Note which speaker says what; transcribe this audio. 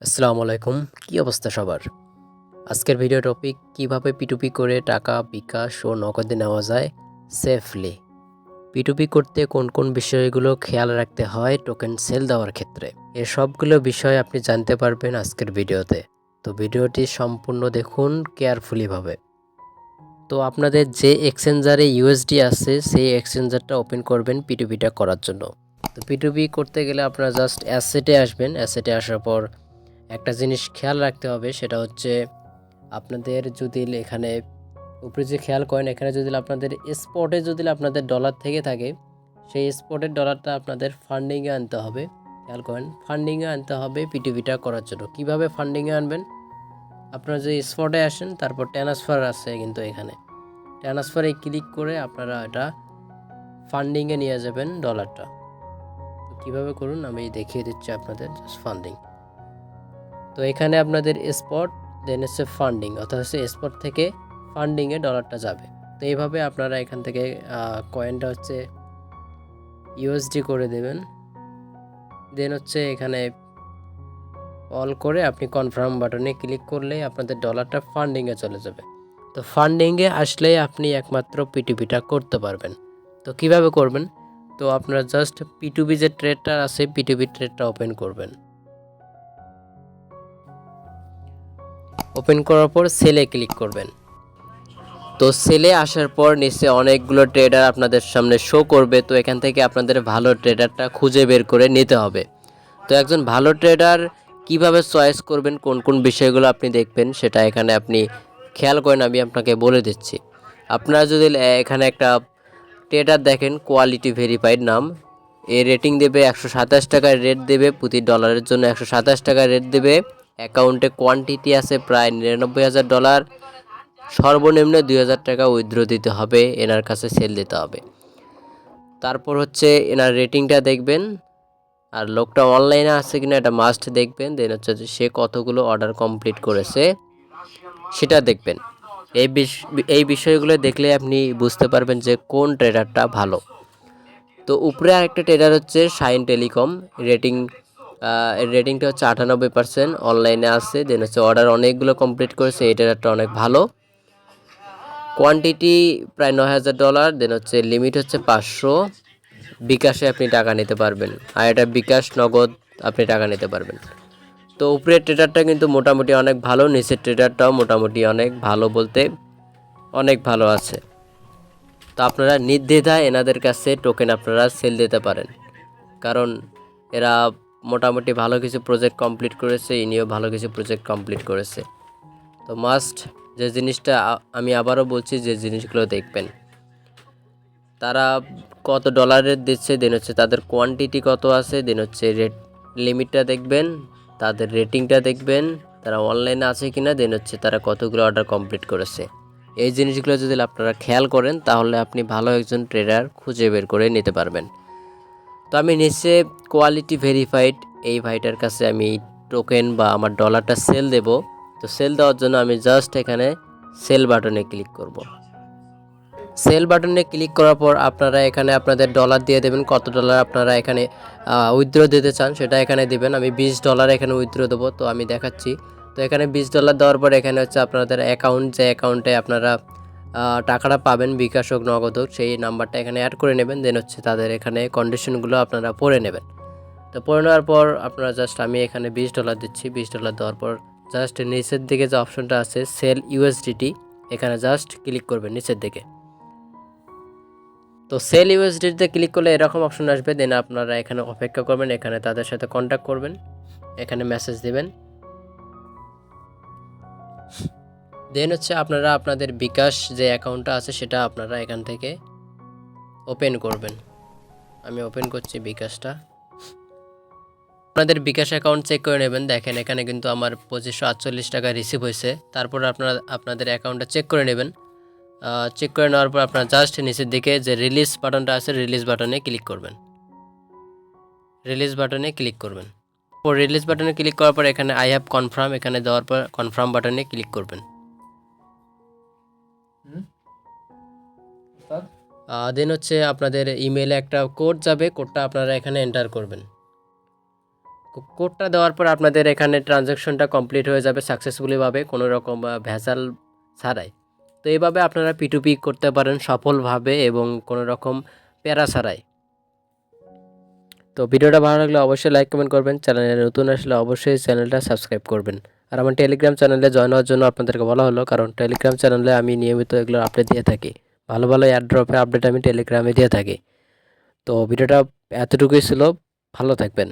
Speaker 1: আসসালামু আলাইকুম। কি অবস্থা সবার? আজকের ভিডিও টপিক কিভাবে P2P করে টাকা বিকাশ ও নগদে নেওয়া যায় সেফলি। P2P করতে কোন কোন বিষয়গুলো খেয়াল রাখতে হয় টোকেন সেল দেওয়ার ক্ষেত্রে। এ সবগুলো বিষয় আপনি জানতে পারবেন আজকের ভিডিওতে। তো ভিডিওটি সম্পূর্ণ দেখুন কেয়ারফুলি ভাবে। তো আপনাদের যে এক্সচেঞ্জারে USD আছে সেই এক্সচেঞ্জারটা ওপেন করবেন P2Pটা করার জন্য। তো P2P করতে গেলে আপনারা জাস্ট অ্যাসেটে আসবেন। অ্যাসেটে আসার পর একটা জিনিস খেয়াল রাখতে হবে, সেটা হচ্ছে আপনাদের যদি এখানে উপরে যে খেয়াল করেন, এখানে যদি আপনাদের স্পটে যদি আপনাদের ডলার থেকে থাকে, সেই স্পটের ডলারটা আপনাদের ফান্ডিংয়ে আনতে হবে। খেয়াল করেন, ফান্ডিংয়ে আনতে হবে P2Pটা করার জন্য। কিভাবে ফান্ডিংয়ে আনবেন? আপনারা যে স্পটে আসেন, তারপর ট্রান্সফার আছে কিন্তু এখানে ট্রান্সফারে ক্লিক করে আপনারা এটা ফান্ডিংয়ে নিয়ে যাবেন ডলারটা। তো কীভাবে করুন আমি দেখিয়ে দিচ্ছি আপনাদের। জাস্ট ফান্ডিং, তো এখানে আপনাদের স্পট দেন হচ্ছে ফান্ডিং, অর্থাৎ হচ্ছে স্পট থেকে ফান্ডিংয়ে ডলারটা যাবে। তো এইভাবে আপনারা এখান থেকে কয়েনটা হচ্ছে USD করে দেবেন। দেন হচ্ছে এখানে অল করে আপনি কনফার্ম বাটনে ক্লিক করলেই আপনাদের ডলারটা ফান্ডিংয়ে চলে যাবে। তো ফান্ডিংয়ে আসলেই আপনি একমাত্র P2Pটা করতে পারবেন। তো কিভাবে করবেন? তো আপনারা জাস্ট P2P যে ট্রেডটা আছে P2P ট্রেডটা ওপেন করবেন। ওপেন করার পর সেলে ক্লিক করবেন। তো সেলে আসার পর নিচে অনেকগুলো ট্রেডার আপনাদের সামনে শো করবে। তো এখান থেকে আপনাদের ভালো ট্রেডারটা খুঁজে বের করে নিতে হবে। তো একজন ভালো ট্রেডার কিভাবে চয়েস করবেন, কোন কোন বিষয়গুলো আপনি দেখবেন, সেটা এখানে আপনি খেয়াল করেন, আমি আপনাকে বলে দিচ্ছি। আপনারা যদি এখানে একটা ট্রেডার দেখেন, কোয়ালিটি ভেরিফাইড নাম, এর রেটিং দেবে 127 টাকার রেট দেবে, প্রতি ডলারের জন্য 127 টাকার রেট দেবে। অ্যাকাউন্টে কোয়ান্টিটি আছে প্রায় $99,000। সর্বনিম্ন 2,000 টাকা উইথড্র দিতে হবে, এনার কাছে সেল দিতে হবে। তারপর হচ্ছে এনার রেটিংটা দেখবেন, আর লোকটা অনলাইনে আছে কিনা এটা মাস্ট দেখবেন। দেন হচ্ছে সে কতগুলো অর্ডার কমপ্লিট করেছে সেটা দেখবেন। এই বিষয়গুলো দেখলে আপনি বুঝতে পারবেন যে কোন ট্রেডারটা ভালো। তো উপরে আরেকটা ট্রেডার হচ্ছে শাইন টেলিকম, রেটিংটা হচ্ছে 98%, অনলাইনে আছে। দেন হচ্ছে অর্ডার অনেকগুলো কমপ্লিট করেছে, এই ট্রেডারটা অনেক ভালো। কোয়ান্টিটি প্রায় $9,000। দেন হচ্ছে লিমিট হচ্ছে 500। বিকাশে আপনি টাকা নিতে পারবেন, আর এটা বিকাশ নগদ আপনি টাকা নিতে পারবেন। তো উপরের ট্রেডারটা কিন্তু মোটামুটি অনেক ভালো, নিচের ট্রেডারটাও মোটামুটি অনেক ভালো, বলতে অনেক ভালো আছে। তো আপনারা নির্দ্বিধায় এনাদের কাছে টোকেন আপনারা সেল দিতে পারেন, কারণ এরা মোটামুটি ভালো কিছু প্রজেক্ট কমপ্লিট করেছে, ইনিও ভালো কিছু প্রজেক্ট কমপ্লিট করেছে। তো মাস্ট যে জিনিসটা আমি আবারও বলছি, যে জিনিসগুলো দেখবেন, তারা কত ডলারের দিচ্ছে, দেন হচ্ছে তাদের কোয়ান্টিটি কত আছে, দেন হচ্ছে রেট লিমিটটা দেখবেন, তাদের রেটিংটা দেখবেন, তারা অনলাইনে আছে কিনা, দেন হচ্ছে তারা কতগুলো অর্ডার কমপ্লিট করেছে। এই জিনিসগুলো যদি আপনারা খেয়াল করেন, তাহলে আপনি ভালো একজন ট্রেডার খুঁজে বের করে নিতে পারবেন। তো আমি নিচে কোয়ালিটি ভেরিফাইড এই ভাইটার কাছে আমি টোকেন বা আমার ডলারটা সেল দেব। তো সেল দেওয়ার জন্য আমি জাস্ট এখানে সেল বাটনে ক্লিক করব। সেল বাটনে ক্লিক করার পর আপনারা এখানে আপনাদের ডলার দিয়ে দেবেন, কত ডলার আপনারা এখানে উইথড্র দিতে চান সেটা এখানে দিবেন। আমি $20 এখানে উইথড্র দেবো, তো আমি দেখাচ্ছি। তো এখানে $20 দেওয়ার পর এখানে হচ্ছে আপনাদের অ্যাকাউন্ট, যে অ্যাকাউন্টে আপনারা টাকাটা পাবেন বিকাশ হোক নগদ হোক, সেই নাম্বারটা এখানে অ্যাড করে নেবেন। দেন হচ্ছে তাদের এখানে কন্ডিশনগুলো আপনারা পড়ে নেবেন। তো পড়ে নেওয়ার পর আপনারা জাস্ট, আমি এখানে $20 দিচ্ছি। $20 দেওয়ার পর জাস্ট নিচের দিকে যে অপশনটা আছে সেল USDT, এখানে জাস্ট ক্লিক করবেন নিচের দিকে। তো সেল USDতে ক্লিক করলে এরকম অপশন আসবে। দেন আপনারা এখানে অপেক্ষা করবেন, এখানে তাদের সাথে কন্ট্যাক্ট করবেন, এখানে মেসেজ দেবেন। দেন হচ্ছে আপনারা আপনাদের বিকাশ যে অ্যাকাউন্টটা আছে সেটা আপনারা এখান থেকে ওপেন করবেন। আমি ওপেন করছি বিকাশটা। আপনাদের বিকাশ অ্যাকাউন্ট চেক করে নেবেন। দেখেন এখানে কিন্তু আমার 2548 টাকা রিসিভ হয়েছে। তারপর আপনারা আপনাদের অ্যাকাউন্টটা চেক করে নেবেন। চেক করে নেওয়ার পর আপনারা জাস্ট নিচের দিকে যে রিলিজ বাটনটা আছে, রিলিজ বাটনে ক্লিক করবেন। রিলিজ বাটনে ক্লিক করবেন। পর রিলিজ বাটনে ক্লিক করার পর এখানে আই হ্যাভ কনফার্ম, এখানে দেওয়ার পর কনফার্ম বাটনে ক্লিক করবেন। দেন হচ্ছে আপনাদের ইমেলে একটা কোড যাবে, কোডটা আপনারা এখানে এন্টার করবেন। কোডটা দেওয়ার পর আপনাদের এখানে ট্রানজ্যাকশনটা কমপ্লিট হয়ে যাবে সাকসেসফুলিভাবে, কোনো রকম ভেজাল ছাড়াই। তো এইভাবে আপনারা P2P করতে পারেন সফলভাবে এবং কোনো রকম প্যারা ছাড়াই। তো ভিডিওটা ভালো লাগলে অবশ্যই লাইক কমেন্ট করবেন, চ্যানেলে নতুন আসলে অবশ্যই চ্যানেলটা সাবস্ক্রাইব করবেন। আর আমার টেলিগ্রাম চ্যানেলে জয়েন হওয়ার জন্য আপনাদেরকে বলা হলো, কারণ টেলিগ্রাম চ্যানেলে আমি নিয়মিত এগুলো আপডেট দিয়ে থাকি। ভালো ভালো এয়ারড্রপের আপডেট আমি টেলিগ্রামে দিয়ে থাকি। তো ভিডিওটা এতটুকুই ছিল, ভালো থাকবেন।